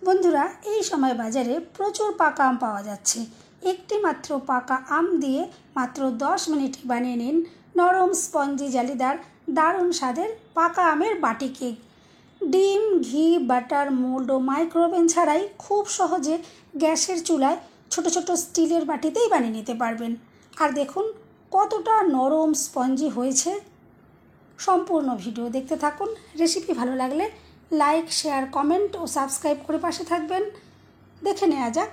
বন্ধুরা, এই সময় বাজারে প্রচুর পাকা আম পাওয়া যাচ্ছে। একটি মাত্র পাকা আম দিয়ে মাত্র 10 মিনিটে বানিয়ে নিন নরম স্পঞ্জি জালিদার দারুণ স্বাদের পাকা আমের বাটি কেক। ডিম, ঘি, বাটার, মোল্ড ও মাইক্রোওভেন ছাড়াই খুব সহজে গ্যাসের চুলায় ছোট ছোট স্টিলের বাটিতেই বানিয়ে নিতে পারবেন। আর দেখুন কতটা নরম স্পঞ্জি হয়েছে। সম্পূর্ণ ভিডিও দেখতে থাকুন। রেসিপি ভালো লাগলে লাইক, শেয়ার, কমেন্ট ও সাবস্ক্রাইব করে পাশে থাকবেন। দেখে নেওয়া যাক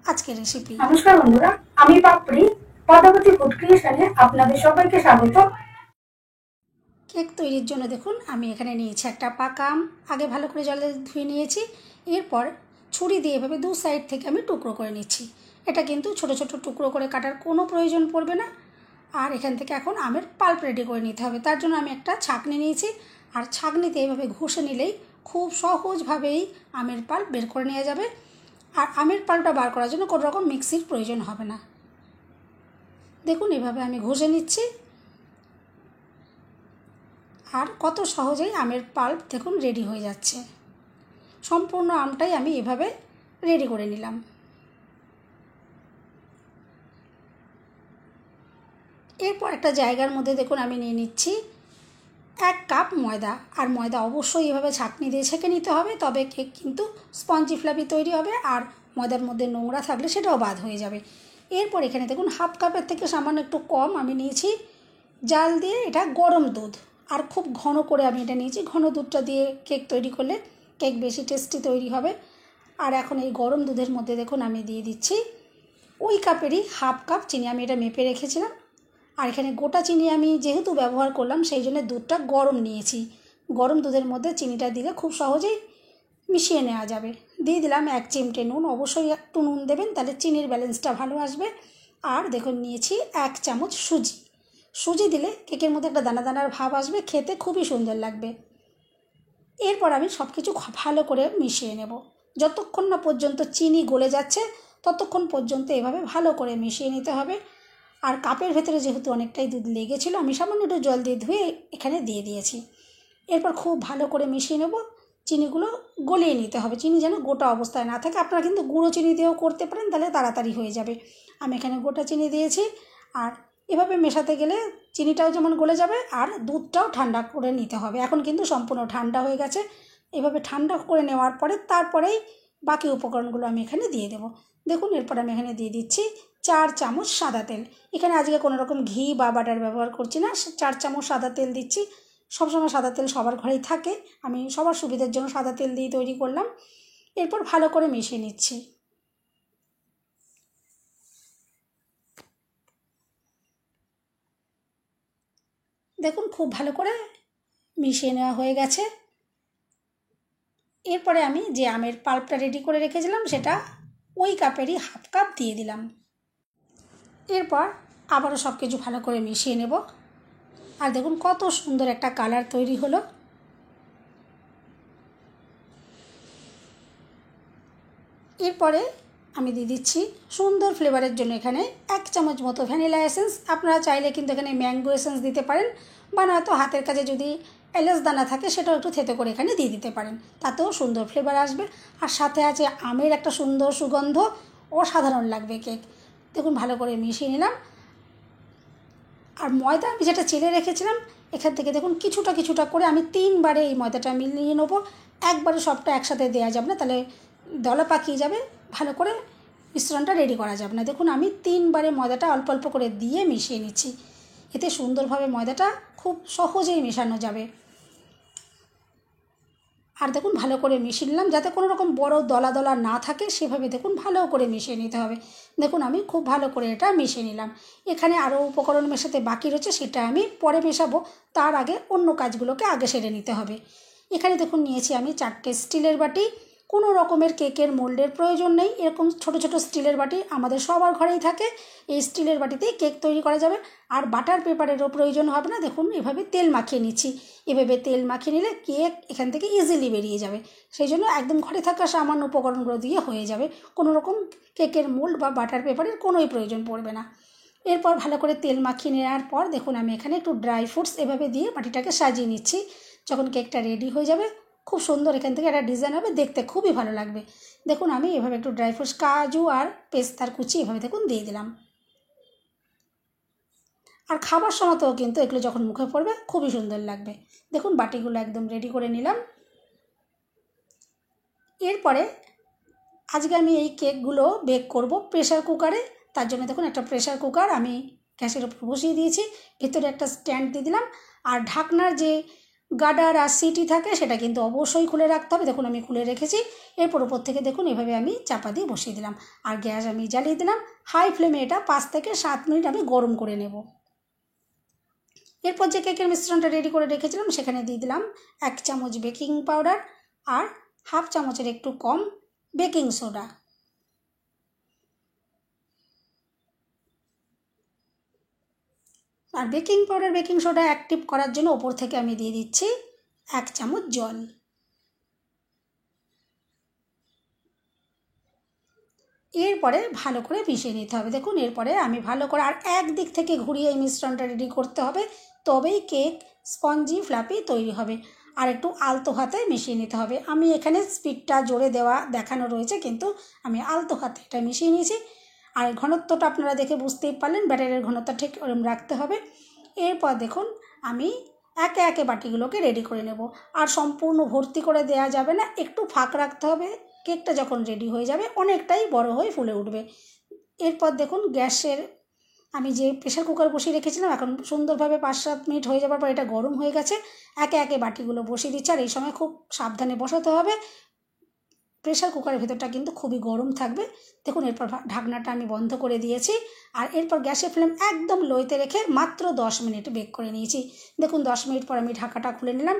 আজকের রেসিপি। নমস্কার বন্ধুরা, আমি পাপড়ি পদ্মাবতী ফুড ক্রিয়েশনে আপনাদের সবাইকে স্বাগত। কেক তৈরির জন্য দেখুন আমি এখানে নিয়েছি একটা পাকা আম। আগে ভালো করে জলে ধুয়ে নিয়েছি। এরপর ছুরি দিয়ে এভাবে দু সাইড থেকে আমি টুকরো করে নিচ্ছি। এটা কিন্তু ছোট ছোট টুকরো করে কাটার কোনো প্রয়োজন পড়বে না। আর এখান থেকে এখন আমের পাল্প রেডি করে নিতে হবে। তার জন্য আমি একটা ছাঁকনি নিয়েছি। আর ছাঁকনিতে এইভাবে ঘষে নিলেই খুব সহজভাবেই আমের পাল্প বের করে নেওয়া যাবে। আর আমের পাল্পটা বার করার জন্য কোনো রকম মিক্সির প্রয়োজন হবে না। দেখুন এভাবে আমি ঘষে নিচ্ছি। আর কত সহজেই আমের পাল্প দেখুন রেডি হয়ে যাচ্ছে। সম্পূর্ণ আমটাই আমি এভাবে রেডি করে নিলাম। এরপর একটা জায়গার মধ্যে দেখুন আমি নিয়ে নিচ্ছি 1 কাপ ময়দা। আর ময়দা অবশ্যই এভাবে ছাঁকনি দিয়ে ছেঁকে নিতে হবে, তবে কেক কিন্তু স্পঞ্জি ফ্লাফি তৈরি হবে। আর ময়দার মধ্যে নোংরা থাকলে সেটাও বাদ হয়ে যাবে। এরপর এখানে দেখুন 1/2 কাপের থেকে সামান্য একটু কম আমি নিয়েছি জাল দিয়ে এটা গরম দুধ। আর খুব ঘন করে আমি এটা নিয়েছি। ঘন দুধটা দিয়ে কেক তৈরি করলে কেক বেশি টেস্টি তৈরি হবে। আর এখন এই গরম দুধের মধ্যে দেখুন আমি দিয়ে দিচ্ছি ওই কাপেরই 1/2 কাপ চিনি। আমি এটা মেপে রেখেছিলাম। আর এখানে গোটা চিনি আমি যেহেতু ব্যবহার করলাম সেই জন্য দুধটা গরম নিয়েছি। গরম দুধের মধ্যে চিনিটা দিলে খুব সহজেই মিশিয়ে নেওয়া যাবে। দিয়ে দিলাম 1 চিমটে নুন। অবশ্যই একটু নুন দেবেন, তাহলে চিনির ব্যালেন্সটা ভালো আসবে। আর দেখুন নিয়েছি 1 চামচ সুজি। সুজি দিলে কেকের মধ্যে একটা দানা দানার ভাব আসবে, খেতে খুবই সুন্দর লাগবে। এরপর আমি সব কিছু ভালো করে মিশিয়ে নেব। যতক্ষণ না পর্যন্ত চিনি গলে যাচ্ছে ততক্ষণ পর্যন্ত এভাবে ভালো করে মিশিয়ে নিতে হবে। আর কাপের ভেতরে যেহেতু অনেকটাই দুধ লেগেছিল, আমি সামান্য একটু জল দিয়ে ধুয়ে এখানে দিয়ে দিয়েছি। এরপর খুব ভালো করে মিশিয়ে নেব। চিনিগুলো গলিয়ে নিতে হবে, চিনি যেন গোটা অবস্থায় না থাকে। আপনারা কিন্তু গুঁড়ো চিনি দিয়েও করতে পারেন, তাহলে তাড়াতাড়ি হয়ে যাবে। আমি এখানে গোটা চিনি দিয়েছি। আর এভাবে মেশাতে গেলে চিনিটাও যেমন গলে যাবে আর দুধটাও ঠান্ডা করে নিতে হবে। এখন কিন্তু সম্পূর্ণ ঠান্ডা হয়ে গেছে। এভাবে ঠান্ডা করে নেওয়ার পরে তারপরেই বাকি উপকরণগুলো আমি এখানে দিয়ে দেবো। দেখুন এরপর আমি এখানে দিয়ে দিচ্ছি 4 চামচ সাদা তেল। এখানে আজকে কোনো রকম ঘি বা বাটার ব্যবহার করছি না। 4 চামচ সাদা তেল দিচ্ছি। সবসময় সাদা তেল সবার ঘরেই থাকে, আমি সবার সুবিধার জন্য সাদা তেল দিয়ে তৈরি করলাম। এরপর ভালো করে মিশিয়ে নিচ্ছি। দেখুন খুব ভালো করে মিশিয়ে নেওয়া হয়ে গেছে। এরপরে আমি যে আমের পাল্পটা রেডি করে রেখেছিলাম সেটা ওই কাপেরই 1/2 কাপ দিয়ে দিলাম। এরপর আবারও সব কিছু ভালো করে মিশিয়ে নেব। আর দেখুন কত সুন্দর একটা কালার তৈরি হলো। এরপরে আমি দিয়ে দিচ্ছি সুন্দর ফ্লেভারের জন্য এখানে 1 চামচ মতো ভ্যানিলা এসেন্স। আপনারা চাইলে কিন্তু এখানে ম্যাঙ্গো এসেন্স দিতে পারেন, বা নয়তো হাতের কাছে যদি এলাচ দানা থাকে সেটাও একটু থেতো করে এখানে দিয়ে দিতে পারেন, তাতেও সুন্দর ফ্লেভার আসবে। আর সাথে আছে আমের একটা সুন্দর সুগন্ধ, অসাধারণ লাগবে কেক। দেখুন ভালো করে মিশিয়ে নিলাম। আর ময়দা আমি যেটা চেলে রেখেছিলাম এখান থেকে দেখুন কিছুটা কিছুটা করে আমি 3 বারে এই ময়দাটা মিলিয়ে নেব। একবারে সবটা একসাথে দেওয়া যাবে না, তাহলে দলা পাকিয়ে যাবে, ভালো করে মিশ্রণটা রেডি করা যাবে না। দেখুন আমি 3 বারে ময়দাটা অল্প অল্প করে দিয়ে মিশিয়ে নিচ্ছি। এতে সুন্দরভাবে ময়দাটা খুব সহজেই মেশানো যাবে। আর দেখুন ভালো করে মিশিয়ে নিলাম, যাতে কোনো রকম বড় দলা দলা না থাকে সেভাবে দেখুন ভালো করে মিশিয়ে নিতে হবে। দেখুন আমি খুব ভালো করে এটা মিশিয়ে নিলাম। এখানে আরও উপকরণ মেশাতে বাকি রয়েছে, সেটা আমি পরে মেশাবো। তার আগে অন্য কাজগুলোকে আগে সেরে নিতে হবে। এখানে দেখুন নিয়েছি আমি 4টে স্টিলের বাটি। কোনো রকমের কেকের মোল্ডের প্রয়োজন নেই, এরকম ছোট ছোট স্টিলের বাটি আমাদের সবার ঘরেই থাকে। এই স্টিলের বাটিতেই কেক তৈরি করা যাবে। আর বাটার পেপারেরও প্রয়োজন হবে না। দেখুন এভাবে তেল মাখিয়ে নিচ্ছি। এভাবে তেল মাখিয়ে নিলে কেক এখান থেকে ইজিলি বেরিয়ে যাবে। সেই জন্য একদম ঘরে থাকা সামান্য উপকরণগুলো দিয়ে হয়ে যাবে। কোনো রকম কেকের মোল্ড বা বাটার পেপারের কোনোই প্রয়োজন পড়বে না। এরপর ভালো করে তেল মাখিয়ে নেওয়ার পর দেখুন আমি এখানে একটু ড্রাই ফ্রুটস এভাবে দিয়ে বাটিটাকে সাজিয়ে নিচ্ছি। যখন কেকটা রেডি হয়ে যাবে খুব সুন্দর এখান থেকে একটা ডিজাইন হবে, দেখতে খুবই ভালো লাগবে। দেখুন আমি এভাবে একটু ড্রাই ফ্রুটস, কাজু আর পেস্তার কুচি এভাবে দেখুন দিয়ে দিলাম। আর খাবার সময়তেও কিন্তু এগুলো যখন মুখে পড়বে খুবই সুন্দর লাগবে। দেখুন বাটিগুলো একদম রেডি করে নিলাম। এরপরে আজকে আমি এই কেকগুলো বেক করব প্রেশার কুকারে। তার জন্য দেখুন একটা প্রেশার কুকার আমি গ্যাসের উপর বসিয়ে দিয়েছি, ভিতরে একটা স্ট্যান্ড দিয়ে দিলাম। আর ঢাকনার যে গার্ডার আর সিটি থাকে সেটা কিন্তু অবশ্যই খুলে রাখতে হবে। দেখুন আমি খুলে রেখেছি। এরপর উপর থেকে দেখুন এভাবে আমি চাপা দিয়ে বসিয়ে দিলাম। আর গ্যাস আমি জ্বালিয়ে দিলাম হাই ফ্লেমে। এটা 5 থেকে 7 মিনিট আমি গরম করে নেব। এরপর যে কেকের মিশ্রণটা রেডি করে রেখেছিলাম সেখানে দিয়ে দিলাম 1 চামচ বেকিং পাউডার আর হাফ চামচের একটু কম বেকিং সোডা। আর baking powder baking soda active করার জন্য ওপর থেকে আমি দিয়ে দিচ্ছি 1 চামচ জল। এরপরে ভালো করে মিশিয়ে নিতে হবে। দেখুন এরপরে আমি ভালো করে আর একদিক থেকে ঘুরিয়ে এই মিশ্রণটা রেডি করতে হবে, তবেই কেক স্পঞ্জি ফ্লাফি তৈরি হবে। আর একটু আলতো হাতে মিশিয়ে নিতে হবে। আমি এখানে স্পিডটা জোরে দেওয়া দেখানো রয়েছে, কিন্তু আমি আলতো হাতে এটা মিশিয়ে নিয়েছি। আর ঘনত্বটা আপনারা দেখে বুঝতেই পারলেন, ব্যাটারের ঘনত্ব ঠিক ওরকম রাখতে হবে। এরপর দেখুন আমি একে একে বাটিগুলোকে রেডি করে নেব। আর সম্পূর্ণ ভর্তি করে দেওয়া যাবে না, একটু ফাঁক রাখতে হবে। কেকটা যখন রেডি হয়ে যাবে অনেকটাই বড় হয়ে ফুলে উঠবে। এরপর দেখুন গ্যাসের আমি যে প্রেশার কুকার বসিয়ে রেখেছিলাম এখন সুন্দরভাবে 5-7 মিনিট হয়ে যাবার পর এটা গরম হয়ে গেছে। একে একে বাটিগুলো বসিয়ে দিচ্ছি। আর এই সময় খুব সাবধানে বসাতে হবে, প্রেশার কুকারের ভেতরটা কিন্তু খুবই গরম থাকবে। দেখুন এরপর ঢাকনাটা আমি বন্ধ করে দিয়েছি। আর এরপর গ্যাসের ফ্লেম একদম লোতে রেখে মাত্র 10 মিনিট বেক করে নিয়েছি। দেখুন 10 মিনিট পর আমি ঢাকাটা খুলে নিলাম।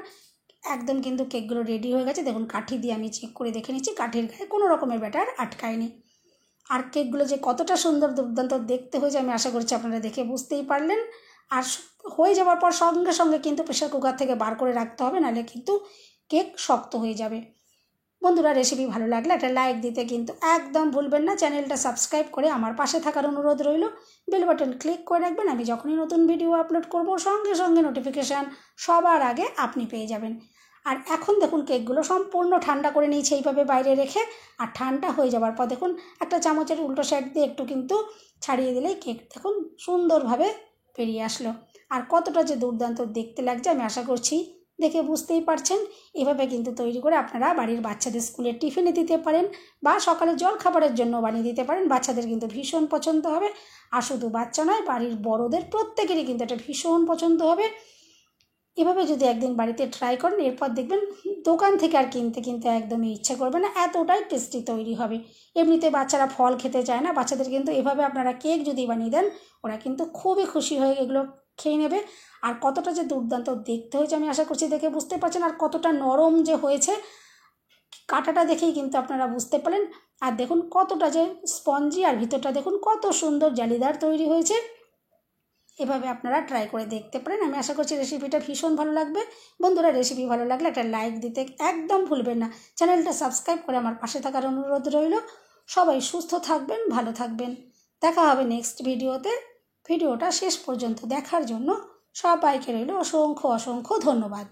একদম কিন্তু কেকগুলো রেডি হয়ে গেছে। দেখুন কাঠি দিয়ে আমি চেক করে দেখে নিচ্ছি, কাঠির গায়ে কোনো রকমের ব্যাটার আটকায়নি। আর কেকগুলো যে কতটা সুন্দর দুর্দান্ত দেখতে হয়েছে আমি আশা করছি আপনারা দেখে বুঝতেই পারলেন। আর হয়ে যাওয়ার পর সঙ্গে সঙ্গে কিন্তু প্রেশার কুকার থেকে বার করে রাখতে হবে, নাহলে কিন্তু কেক শক্ত হয়ে যাবে। বন্ধুরা রেসিপি ভালো লাগলে একটা লাইক দিতে কিন্তু একদম ভুলবেন না। চ্যানেলটা সাবস্ক্রাইব করে আমার পাশে থাকার অনুরোধ রইল। বেল বাটন ক্লিক করে রাখবেন, আমি যখনই নতুন ভিডিও আপলোড করব সঙ্গে সঙ্গে নোটিফিকেশান সবার আগে আপনি পেয়ে যাবেন। আর এখন দেখুন কেকগুলো সম্পূর্ণ ঠান্ডা করে নিয়েছি এইভাবে বাইরে রেখে। আর ঠান্ডা হয়ে যাওয়ার পর দেখুন একটা চামচের উল্টো সাইড দিয়ে একটু কিন্তু ছাড়িয়ে দিলেই কেক দেখুন সুন্দরভাবে বেরিয়ে আসলো। আর কতটা যে দুর্দান্ত দেখতে লাগছে আমি আশা করছি দেখে বুঝতেই পারছেন। এভাবে কিন্তু তৈরি করে আপনারা বাড়ির বাচ্চাদের স্কুলের টিফিনে দিতে পারেন বা সকালে জল খাবারের জন্য বানিয়ে দিতে পারেন। বাচ্চাদের কিন্তু ভীষণ পছন্দ হবে। আর শুধু বাচ্চা নয়, বাড়ির বড়দের প্রত্যেকেরই কিন্তু এটা ভীষণ পছন্দ হবে। এভাবে যদি একদিন বাড়িতে ট্রাই করেন এরপর দেখবেন দোকান থেকে আর কিনতে একদমই ইচ্ছে করবে না, এতটাই টেস্টি তৈরি হবে। এমনিতে বাচ্চারা ফল খেতে চায় না, বাচ্চাদের কিন্তু এভাবে আপনারা কেক যদি বানিয়ে দেন ওরা কিন্তু খুবই খুশি হয়ে এগুলো খেয়ে নেবে। আর কতটা যে দুর্দান্ত দেখতে হয়েছে আমি আশা করছি দেখে বুঝতে পারছেন। আর কতটা নরম যে হয়েছে কাটাটা দেখেই কিন্তু আপনারা বুঝতে পারলেন। আর দেখুন কতটা যে স্পঞ্জি, আর ভিতরটা দেখুন কত সুন্দর জালিদার তৈরি হয়েছে। এভাবে আপনারা ট্রাই করে দেখতে পারেন। আমি আশা করছি রেসিপিটা ভীষণ ভালো লাগবে। বন্ধুরা রেসিপি ভালো লাগলে একটা লাইক দিতে একদম ভুলবেন না। চ্যানেলটা সাবস্ক্রাইব করে আমার পাশে থাকার অনুরোধ রইল। সবাই সুস্থ থাকবেন, ভালো থাকবেন। দেখা হবে নেক্সট ভিডিওতে। ভিডিওটা শেষ পর্যন্ত দেখার জন্য সবাইকে রইল অসংখ্য অসংখ্য ধন্যবাদ।